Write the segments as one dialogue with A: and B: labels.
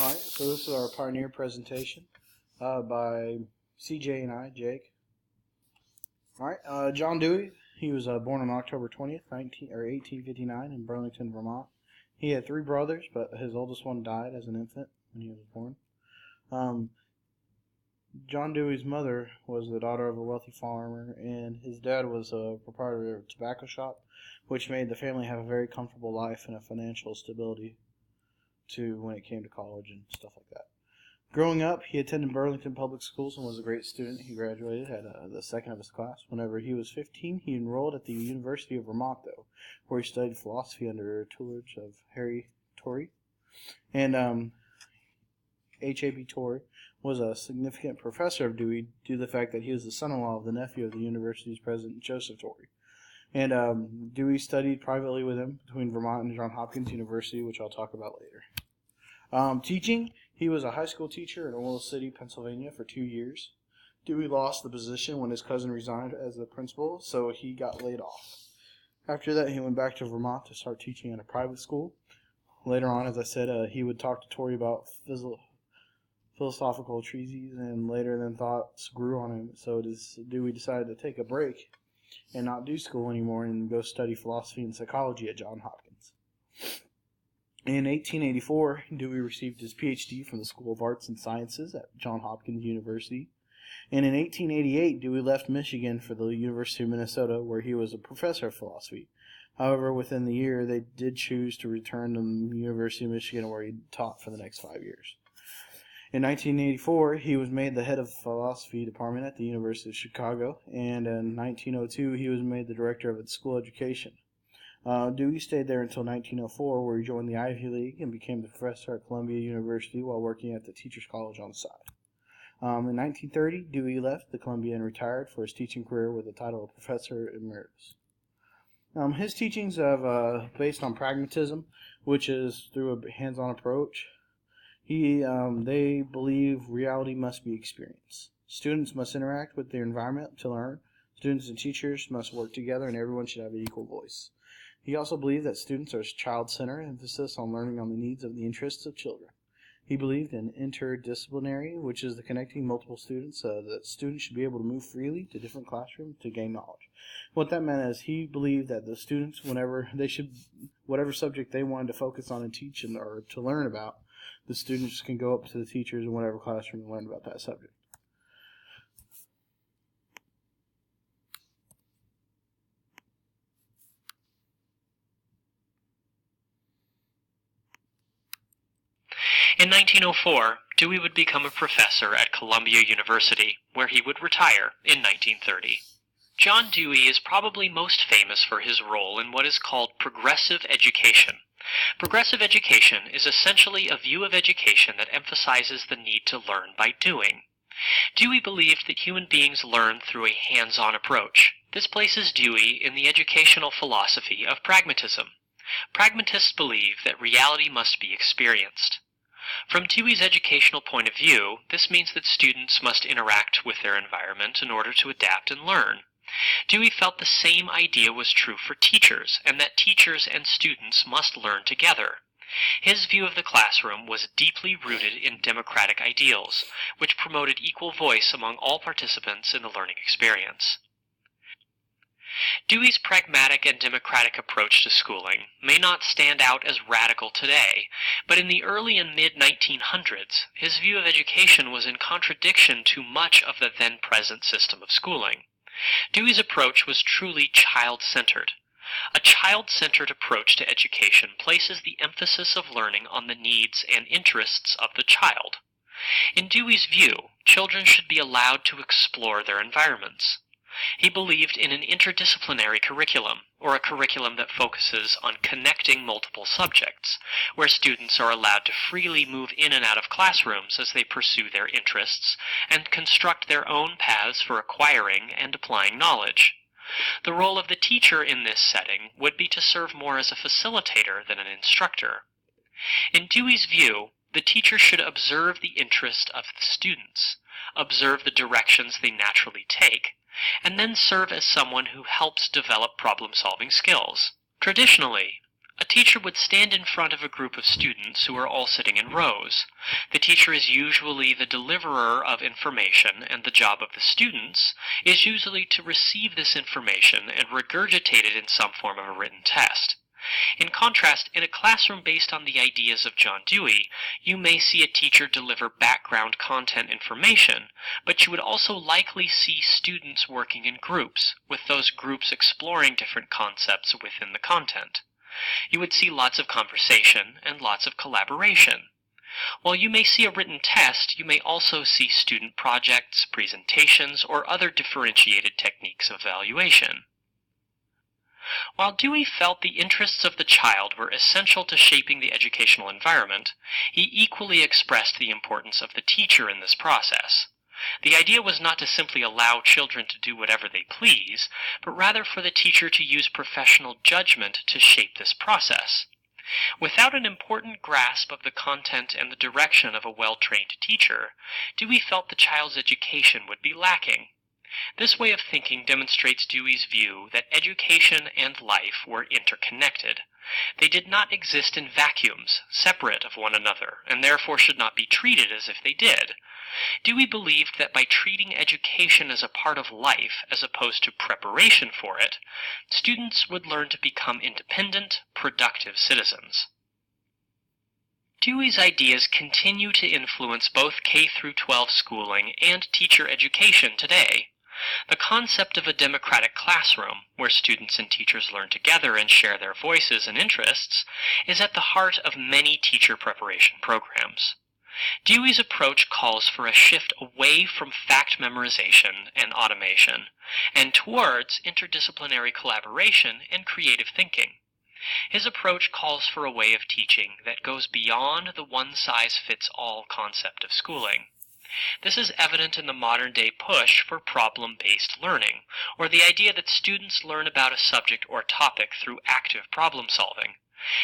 A: Alright, so this is our Pioneer presentation by CJ and I, Jake. Alright, John Dewey, he was born on October 20th, 1859 in Burlington, Vermont. He had three brothers, but his oldest one died as an infant when he was born. John Dewey's mother was the daughter of a wealthy farmer, and his dad was a proprietor of a tobacco shop, which made the family have a very comfortable life and a financial stability to when it came to college and stuff like that. Growing up, he attended Burlington Public Schools and was a great student. He graduated at the second of his class. Whenever he was 15, he enrolled at the University of Vermont, though, where he studied philosophy under tutelage of Harry Torrey. And H.A.B. Torrey was a significant professor of Dewey due to the fact that he was the son-in-law of the nephew of the university's president, Joseph Torrey. And Dewey studied privately with him between Vermont and Johns Hopkins University, which I'll talk about later. Teaching, he was a high school teacher in Oil City, Pennsylvania for 2 years. Dewey lost the position when his cousin resigned as the principal, so he got laid off. After that, he went back to Vermont to start teaching at a private school. Later on, as I said, he would talk to Torrey about philosophical treatises, and later then thoughts grew on him, so Dewey decided to take a break and not do school anymore and go study philosophy and psychology at Johns Hopkins. In 1884, Dewey received his Ph.D. from the School of Arts and Sciences at Johns Hopkins University. And in 1888, Dewey left Michigan for the University of Minnesota, where he was a professor of philosophy. However, within the year, they did choose to return to the University of Michigan, where he taught for the next 5 years. In 1984, he was made the head of the philosophy department at the University of Chicago, and in 1902, he was made the director of its school education. Dewey stayed there until 1904, where he joined the Ivy League and became the professor at Columbia University while working at the Teachers College on the side. In 1930, Dewey left the Columbia and retired for his teaching career with the title of Professor Emeritus. His teachings have based on pragmatism, which is through a hands-on approach. They believe reality must be experienced. Students must interact with their environment to learn. Students and teachers must work together, and everyone should have an equal voice. He also believed that students are child-centered, emphasis on learning on the needs of the interests of children. He believed in interdisciplinary, which is the connecting multiple students, that students should be able to move freely to different classrooms to gain knowledge. What that meant is he believed that the students, whatever subject they wanted to focus on and teach or to learn about, the students can go up to the teachers in whatever classroom and learn about that subject.
B: In 1904, Dewey would become a professor at Columbia University, where he would retire in 1930. John Dewey is probably most famous for his role in what is called progressive education. Progressive education is essentially a view of education that emphasizes the need to learn by doing. Dewey believed that human beings learn through a hands-on approach. This places Dewey in the educational philosophy of pragmatism. Pragmatists believe that reality must be experienced. From Dewey's educational point of view, this means that students must interact with their environment in order to adapt and learn. Dewey felt the same idea was true for teachers, and that teachers and students must learn together. His view of the classroom was deeply rooted in democratic ideals, which promoted equal voice among all participants in the learning experience. Dewey's pragmatic and democratic approach to schooling may not stand out as radical today, but in the early and mid-1900s, his view of education was in contradiction to much of the then-present system of schooling. Dewey's approach was truly child-centered. A child-centered approach to education places the emphasis of learning on the needs and interests of the child. In Dewey's view, children should be allowed to explore their environments. He believed in an interdisciplinary curriculum, or a curriculum that focuses on connecting multiple subjects, where students are allowed to freely move in and out of classrooms as they pursue their interests and construct their own paths for acquiring and applying knowledge. The role of the teacher in this setting would be to serve more as a facilitator than an instructor. In Dewey's view, the teacher should observe the interest of the students, observe the directions they naturally take, and then serve as someone who helps develop problem-solving skills. Traditionally, A teacher would stand in front of a group of students who are all sitting in rows. The teacher is usually the deliverer of information, and the job of the students is usually to receive this information and regurgitate it in some form of a written test. In contrast, in a classroom based on the ideas of John Dewey, you may see a teacher deliver background content information, but you would also likely see students working in groups, with those groups exploring different concepts within the content. You would see lots of conversation and lots of collaboration. While you may see a written test, you may also see student projects, presentations, or other differentiated techniques of evaluation. While Dewey felt the interests of the child were essential to shaping the educational environment, he equally expressed the importance of the teacher in this process. The idea was not to simply allow children to do whatever they please, but rather for the teacher to use professional judgment to shape this process. Without an important grasp of the content and the direction of a well-trained teacher, Dewey felt the child's education would be lacking. This way of thinking demonstrates Dewey's view that education and life were interconnected. They did not exist in vacuums, separate of one another, and therefore should not be treated as if they did. Dewey believed that by treating education as a part of life as opposed to preparation for it, students would learn to become independent, productive citizens. Dewey's ideas continue to influence both K-12 schooling and teacher education today. The concept of a democratic classroom, where students and teachers learn together and share their voices and interests, is at the heart of many teacher preparation programs. Dewey's approach calls for a shift away from fact memorization and automation, and towards interdisciplinary collaboration and creative thinking. His approach calls for a way of teaching that goes beyond the one-size-fits-all concept of schooling. This is evident in the modern-day push for problem-based learning, or the idea that students learn about a subject or topic through active problem-solving,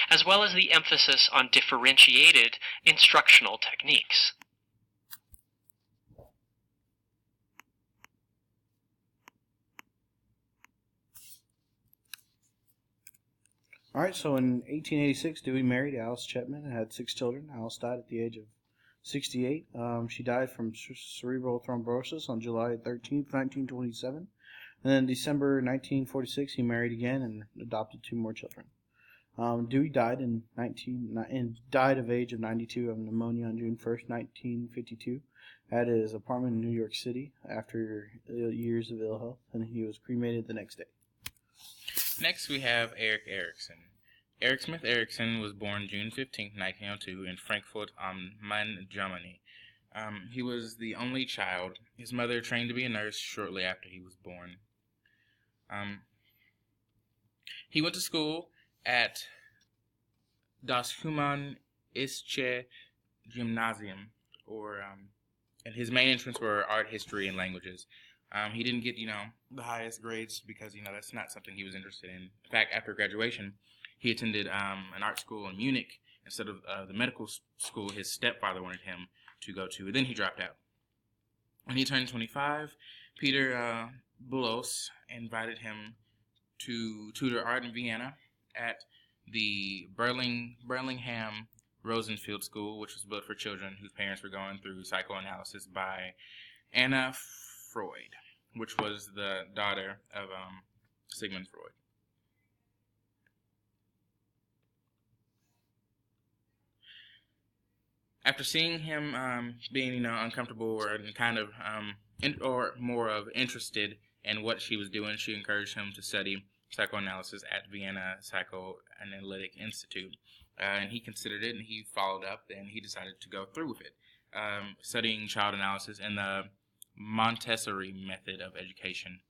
B: as well as the emphasis on differentiated instructional techniques.
A: All right, so in 1886, Dewey married Alice Chapman and had 6 children. Alice died at the age of 68. She died from cerebral thrombosis on July 13th, 1927. And then in December 1946, he married again and adopted 2 more children. Dewey died died of age of 92 of pneumonia on June 1st, 1952, at his apartment in New York City after years of ill health, and he was cremated the next day.
C: Next, we have Erikson. Eric Smith Erikson was born June 15, 1902, in Frankfurt am Main, Germany. He was the only child. His mother trained to be a nurse shortly after he was born. He went to school at Das Humanistische Gymnasium, and his main interests were art, history, and languages. He didn't get, the highest grades because, that's not something he was interested in. In fact, after graduation, he attended an art school in Munich instead of the medical school his stepfather wanted him to go to. Then he dropped out. When he turned 25, Peter Bulos invited him to tutor art in Vienna at the Burlingham Rosenfield School, which was built for children whose parents were going through psychoanalysis by Anna Freud, which was the daughter of Sigmund Freud. After seeing him being, uncomfortable or kind of, or more of interested in what she was doing, she encouraged him to study psychoanalysis at Vienna Psychoanalytic Institute. And he considered it, and he followed up, and he decided to go through with it, studying child analysis and the Montessori method of education,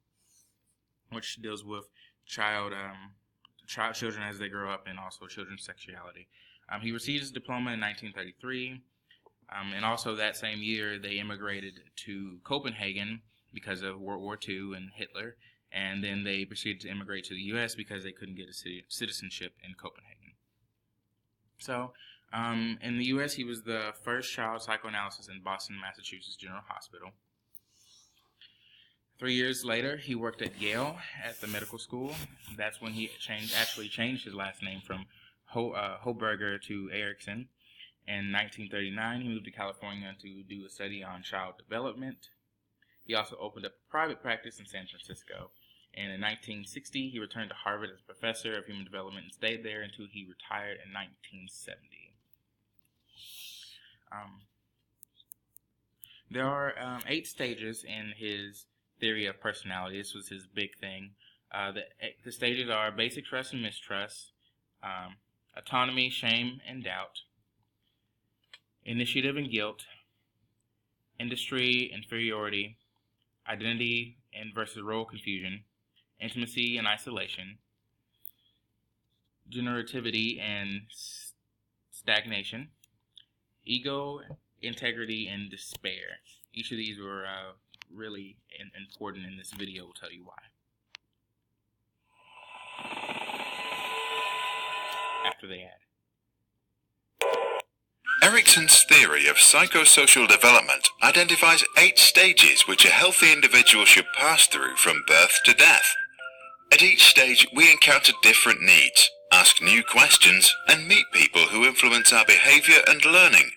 C: which deals with children as they grow up and also children's sexuality. He received his diploma in 1933, and also that same year they immigrated to Copenhagen because of World War II and Hitler, and then they proceeded to immigrate to the U.S. because they couldn't get a citizenship in Copenhagen. So, in the U.S., he was the first child psychoanalyst in Boston, Massachusetts General Hospital. 3 years later, he worked at Yale at the medical school. That's when he actually changed his last name from Hochberger to Erikson. In 1939, he moved to California to do a study on child development. He also opened up a private practice in San Francisco. And in 1960, he returned to Harvard as a professor of human development and stayed there until he retired in 1970. There are 8 stages in his theory of personality. This was his big thing. The stages are basic trust and mistrust, autonomy, shame, and doubt, initiative and guilt, industry, inferiority, identity and versus role confusion, intimacy and isolation, generativity and stagnation, ego, integrity, and despair. Each of these were really important in this video. We'll tell you why. After the ad.
D: Erikson's theory of psychosocial development identifies 8 stages which a healthy individual should pass through from birth to death. At each stage, we encounter different needs, ask new questions, and meet people who influence our behavior and learning.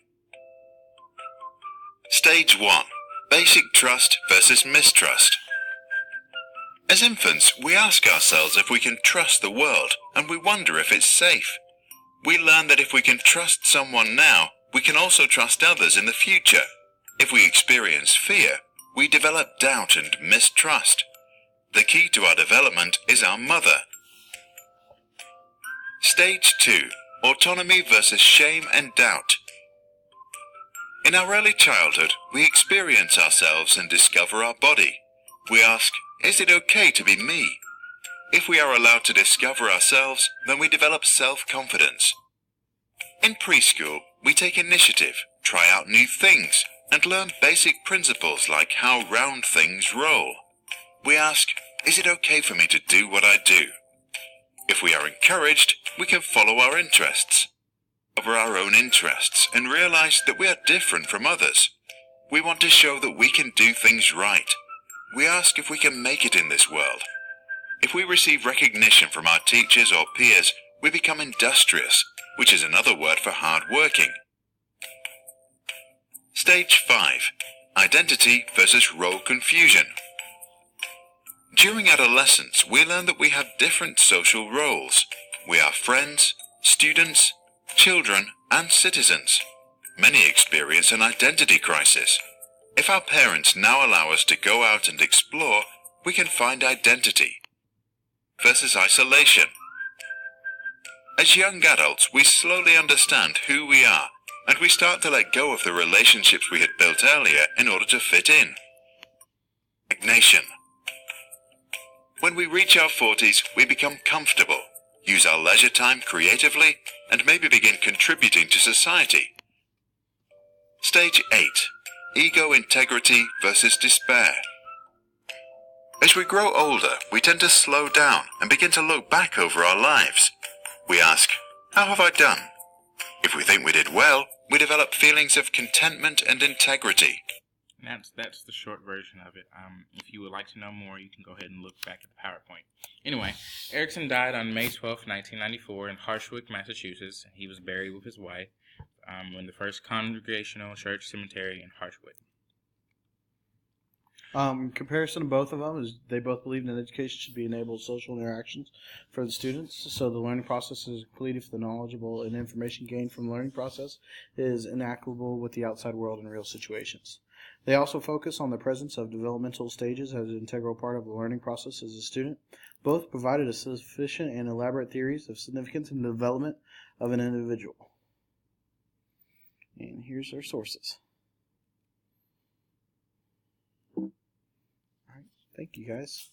D: Stage 1. Basic trust versus mistrust. As infants, we ask ourselves if we can trust the world, and we wonder if it's safe. We learn that if we can trust someone now, we can also trust others in the future. If we experience fear, we develop doubt and mistrust. The key to our development is our mother. Stage 2. Autonomy versus shame and doubt. In our early childhood, we experience ourselves and discover our body. We ask, is it okay to be me? If we are allowed to discover ourselves, then we develop self-confidence. In preschool, we take initiative, try out new things, and learn basic principles like how round things roll. We ask, is it okay for me to do what I do? If we are encouraged, we can follow our interests, over our own interests, and realize that we are different from others. We want to show that we can do things right. We ask if we can make it in this world. If we receive recognition from our teachers or peers, we become industrious, which is another word for hard-working. Stage 5. Identity versus role confusion. During adolescence, we learn that we have different social roles. We are friends, students, children, and citizens. Many experience an identity crisis. If our parents now allow us to go out and explore, we can find identity. Versus isolation. As young adults, we slowly understand who we are, and we start to let go of the relationships we had built earlier in order to fit in. Stagnation. When we reach our 40s, we become comfortable, use our leisure time creatively, and maybe begin contributing to society. Stage 8. Ego integrity versus despair. As we grow older, we tend to slow down and begin to look back over our lives. We ask, how have I done? If we think we did well, we develop feelings of contentment and integrity.
C: That's the short version of it. If you would like to know more, you can go ahead and look back at the PowerPoint. Anyway, Erikson died on May 12, 1994 in Harshwick, Massachusetts. He was buried with his wife in the First Congregational Church Cemetery in Harshwick.
A: Comparison of both of them is they both believed in education should be enabled social interactions for the students, so the learning process is complete if the knowledgeable and information gained from the learning process is enact-able with the outside world in real situations. They also focus on the presence of developmental stages as an integral part of the learning process as a student. Both provided a sufficient and elaborate theories of significance and development of an individual. And here's their sources. Thank you, guys.